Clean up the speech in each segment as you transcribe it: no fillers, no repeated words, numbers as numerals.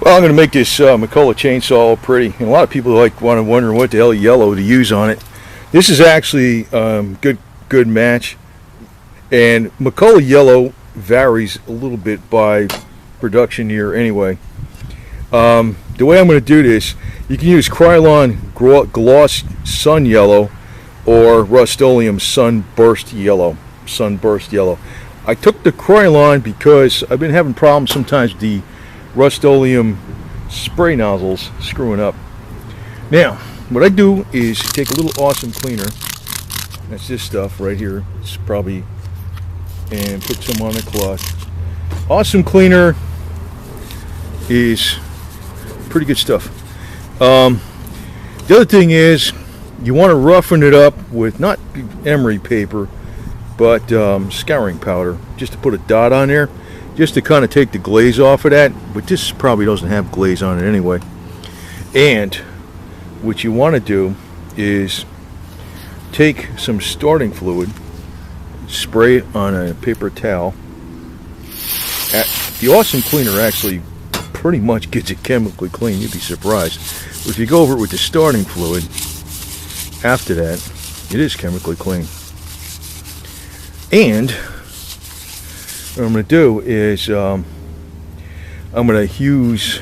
Well, I'm going to make this McCulloch Chainsaw all pretty, and a lot of people wondering what the hell yellow to use on it. This is actually good match, and McCulloch Yellow varies a little bit by production year anyway. The way I'm going to do this, you can use Krylon Gloss Sun Yellow or Rustoleum Sunburst Yellow. I took the Krylon because I've been having problems sometimes with the Rustoleum spray nozzles screwing up. Now, what I do is take a little awesome cleaner. That's this stuff right here. It's probably, and put some on the cloth. Awesome cleaner is pretty good stuff. The other thing is, you want to roughen it up with not emery paper, but scouring powder, just to put a dot on there, just to kind of take the glaze off of that. But this probably doesn't have glaze on it anyway. And what you want to do is take some starting fluid, spray it on a paper towel. The awesome cleaner actually pretty much gets it chemically clean. You'd be surprised. But if you go over it with the starting fluid, after that, it is chemically clean. And what I'm going to do is I'm going to use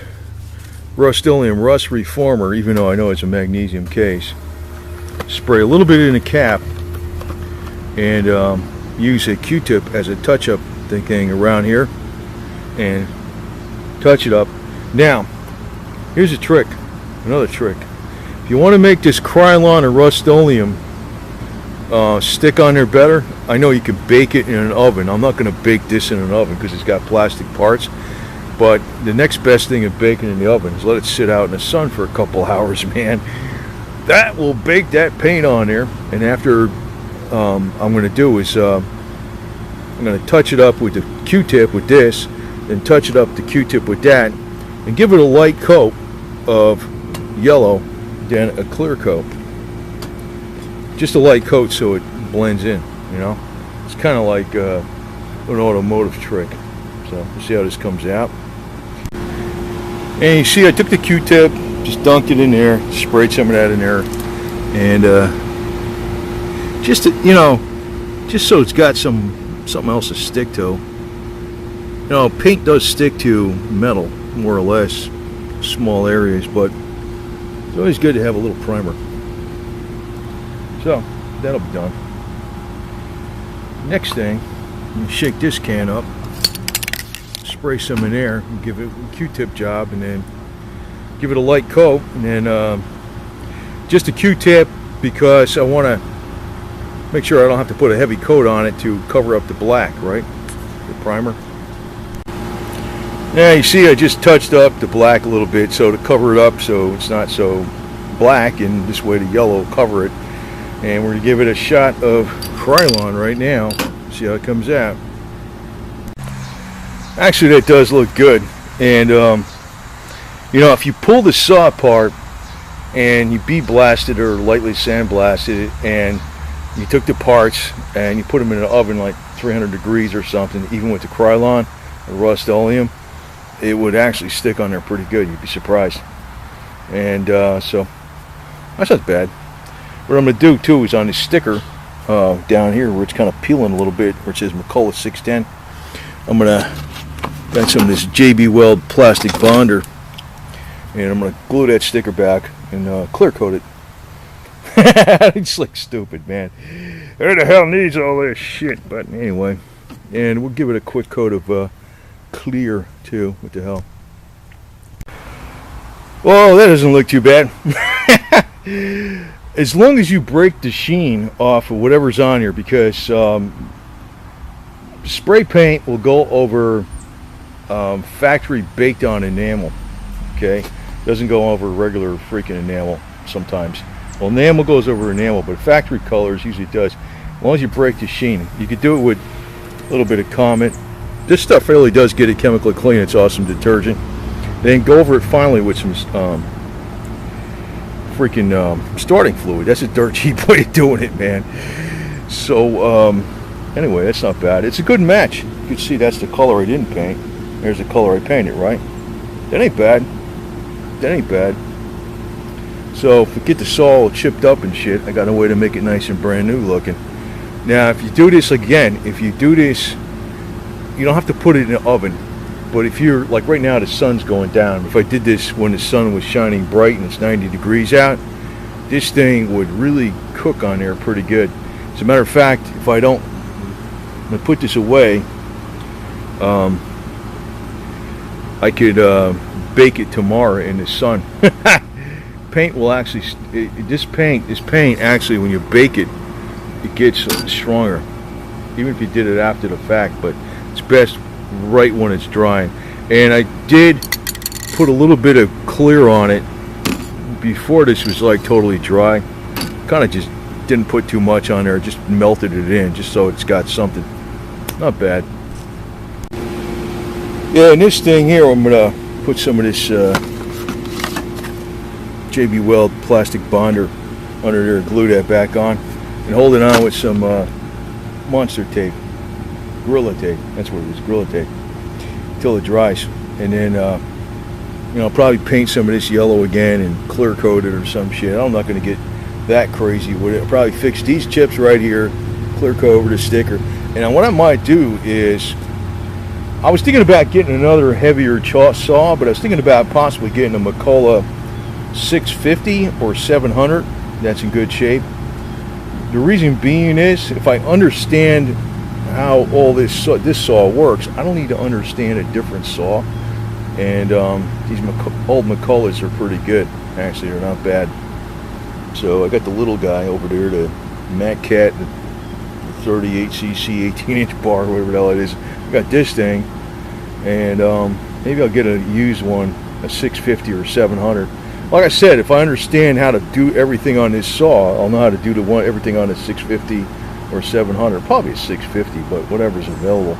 Rustoleum Rust Reformer, even though I know it's a magnesium case. Spray a little bit in the cap and use a Q-tip as a touch-up thing around here and touch it up. Now, here's a trick, another trick. If you want to make this Krylon or Rustoleum stick on there better, I know you can bake it in an oven. I'm not going to bake this in an oven because it's got plastic parts. But the next best thing of baking in the oven is let it sit out in the sun for a couple hours, man. That will bake that paint on there. And after I'm going to do is I'm going to touch it up with the Q-tip with this, then touch it up the Q-tip with that, and give it a light coat of yellow, then a clear coat. Just a light coat so it blends in, you know. It's kind of like an automotive trick. So we'll see how this comes out. And you see I took the Q-tip, just dunked it in there, sprayed some of that in there, and just to, you know, just so it's got something else to stick to. You know, paint does stick to metal more or less, small areas, but it's always good to have a little primer. So that'll be done. Next thing, you shake this can up, spray some in there, and give it a Q-tip job, and then give it a light coat, and then just a Q-tip because I want to make sure I don't have to put a heavy coat on it to cover up the black, right? The primer. Now you see I just touched up the black a little bit so to cover it up so it's not so black, and this way the yellow will cover it. And we're going to give it a shot of Krylon right now, see how it comes out. Actually, that does look good. And you know, if you pull the saw apart and you bead blasted or lightly sandblasted it, and you took the parts and you put them in an oven like 300 degrees or something, even with the Krylon or Rustoleum, it would actually stick on there pretty good. You'd be surprised. And so that's not bad. What I'm going to do too is on the sticker down here where it's kind of peeling a little bit, where it says McCulloch 610, I'm going to got some of this JB Weld plastic bonder, and I'm going to glue that sticker back and clear coat it. It's like stupid, man. Who the hell needs all this shit? But anyway, and we'll give it a quick coat of clear too. What the hell? Well, that doesn't look too bad. As long as you break the sheen off of whatever's on here, because spray paint will go over factory baked on enamel. Okay, doesn't go over regular freaking enamel sometimes. Well, enamel goes over enamel, but factory colors usually does. As long as you break the sheen, you could do it with a little bit of Comet. This stuff really does get it chemically clean. It's awesome detergent. Then go over it finally with some freaking starting fluid. That's a dirt cheap way of doing it, man. So anyway, that's not bad. It's a good match. You can see that's the color I didn't paint. There's the color I painted, right? That ain't bad. That ain't bad. So if we get the saw all chipped up and shit, I got a way to make it nice and brand new looking. Now if you do this again, if you do this, you don't have to put it in the oven. But if you're, like right now the sun's going down. If I did this when the sun was shining bright and it's 90 degrees out, this thing would really cook on there pretty good. As a matter of fact, if I don't, I'm going to put this away, I could bake it tomorrow in the sun. Paint will actually, this paint actually, when you bake it, it gets stronger, even if you did it after the fact, but it's best right when it's drying. And I did put a little bit of clear on it before this was like totally dry. Kind of just didn't put too much on there, just melted it in just so it's got something. Not bad. Yeah, and this thing here, I'm gonna put some of this JB Weld plastic bonder under there, glue that back on, and hold it on with some monster tape, Gorilla tape. That's what it is, Gorilla tape, till it dries. And then you know, probably paint some of this yellow again and clear coat it or some shit. I'm not going to get that crazy with it. I'll probably fix these chips right here, clear coat over the sticker. And what I might do is, I was thinking about getting another heavier saw, but I was thinking about possibly getting a McCulloch 650 or 700. That's in good shape. The reason being is, if I understand how all this saw works, I don't need to understand a different saw. And these old McCullochs are pretty good. Actually, they're not bad. So I got the little guy over there, the MacCat, the 38cc 18-inch bar, whatever the hell it is. I got this thing, and maybe I'll get a used one, a 650 or 700. Like I said, if I understand how to do everything on this saw, I'll know how to do everything on a 650 or 700. Probably a 650, but whatever's available.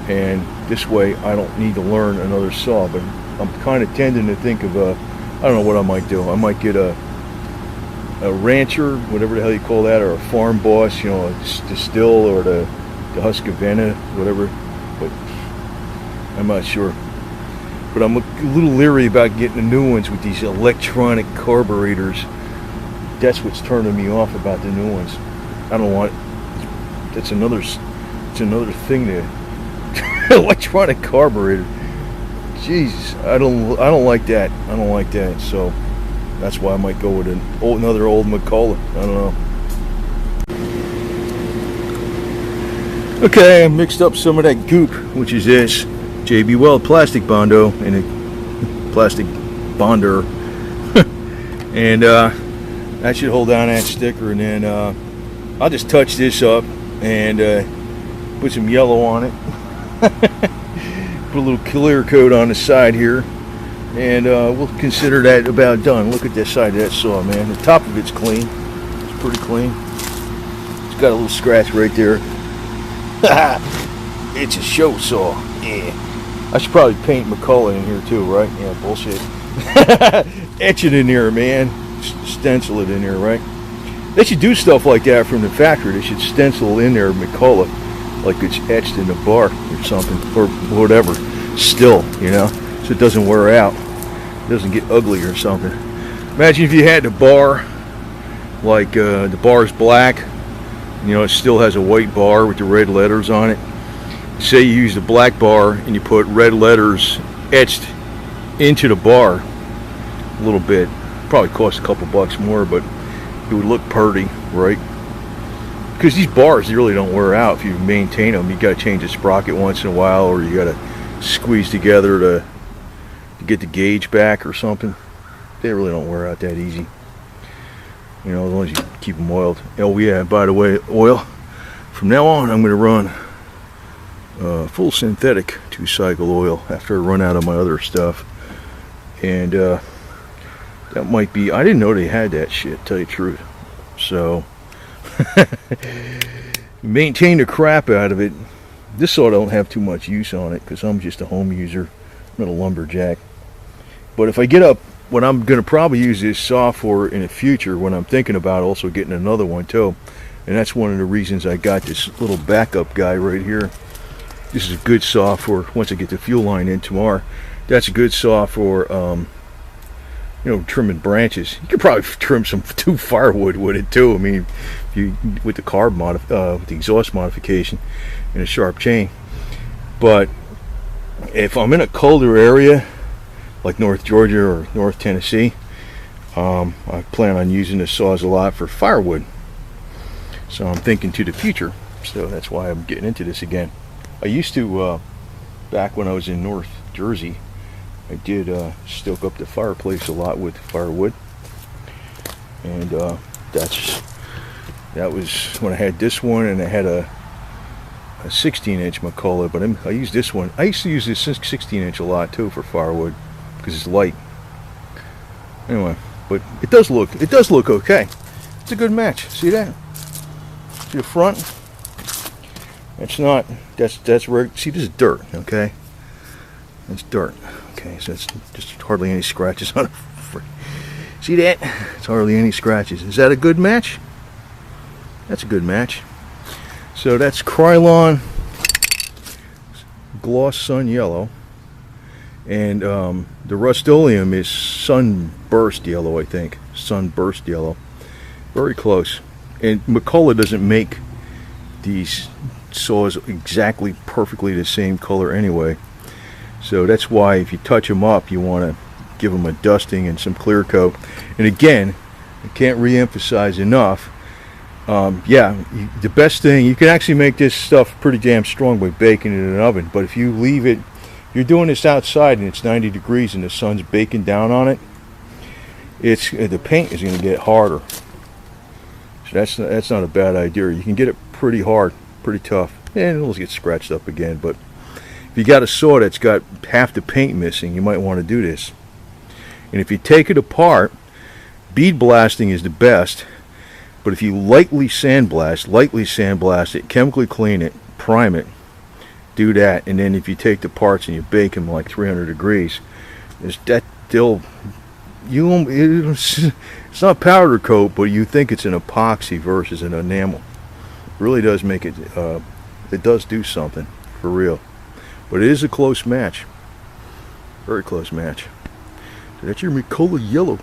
And this way, I don't need to learn another saw. But I'm kind of tending to think of I don't know what I might do. I might get a rancher, whatever the hell you call that, or a farm boss, you know, a Stihl or the Husqvarna, whatever. But I'm not sure. But I'm a little leery about getting the new ones with these electronic carburetors. That's what's turning me off about the new ones. I don't want. It's another thing to electronic carburetor. Jesus, I don't like that. I don't like that. So that's why I might go with another old McCulloch. I don't know. Okay, I mixed up some of that goop, which is this JB Weld plastic bondo and a plastic bonder, and that should hold down that sticker. And then I'll just touch this up and put some yellow on it. Put a little clear coat on the side here, and we'll consider that about done. Look at this side of that saw, man. The top of it's clean. It's pretty clean. It's got a little scratch right there. It's a show saw. Yeah. I should probably paint McCulloch in here too, right? Yeah, bullshit. Etch it in there, man. Stencil it in there, right? They should do stuff like that from the factory. They should stencil in there McCulloch, like it's etched in the bar or something, or whatever. Still, you know, so it doesn't wear out. It doesn't get ugly or something. Imagine if you had the bar, like the bar's black, you know, it still has a white bar with the red letters on it. Say you use the black bar and you put red letters etched into the bar a little bit. Probably cost a couple bucks more, but it would look pretty, right? Because these bars, they really don't wear out if you maintain them. You got to change the sprocket once in a while, or you got to squeeze together to get the gauge back or something. They really don't wear out that easy. You know, as long as you keep them oiled. Oh yeah, by the way, oil. From now on, I'm going to run full synthetic 2-cycle oil after I run out of my other stuff. And that might be, I didn't know they had that shit, tell you the truth. So maintain the crap out of it. This saw don't have too much use on it because I'm just a home user. I'm not a lumberjack. But if I get up, what I'm going to probably use this saw for in the future, when I'm thinking about also getting another one too, and that's one of the reasons I got this little backup guy right here. This is a good saw for once I get the fuel line in tomorrow. That's a good saw for you know, trimming branches. You could probably trim some firewood with it too. I mean, if you with the with the exhaust modification and a sharp chain. But if I'm in a colder area like North Georgia or North Tennessee, I plan on using the saws a lot for firewood. So I'm thinking to the future. So that's why I'm getting into this again. I used to, back when I was in North Jersey, I did stoke up the fireplace a lot with firewood. And that was when I had this one, and I had a 16-inch McCulloch, but I used this one. I used to use this 16-inch a lot too for firewood because it's light. Anyway, but it does look okay. It's a good match. See that? See the front? That's not. That's where. See, this is dirt. Okay, that's dirt. Okay, so it's just hardly any scratches on it. See that? It's hardly any scratches. Is that a good match? That's a good match. So that's Krylon Gloss Sun Yellow, and the Rustoleum is Sunburst Yellow, I think. Sunburst Yellow. Very close. And McCulloch doesn't make these saws exactly perfectly the same color anyway. So that's why if you touch them up, you want to give them a dusting and some clear coat. And again, I can't re-emphasize enough, the best thing, you can actually make this stuff pretty damn strong by baking it in an oven, but if you leave it, if you're doing this outside and it's 90 degrees and the sun's baking down on it, the paint is going to get harder. So that's not a bad idea. You can get it pretty hard, pretty tough, and it'll get scratched up again. But if you got a saw that's got half the paint missing, you might want to do this. And if you take it apart, bead blasting is the best. But if you lightly sandblast it, chemically clean it, prime it, do that, and then if you take the parts and you bake them like 300 degrees, it's not powder coat, but you think it's an epoxy versus an enamel. It really does make it, it does do something, for real. But it is a close match. Very close match. So that's your McCulloch Yellow.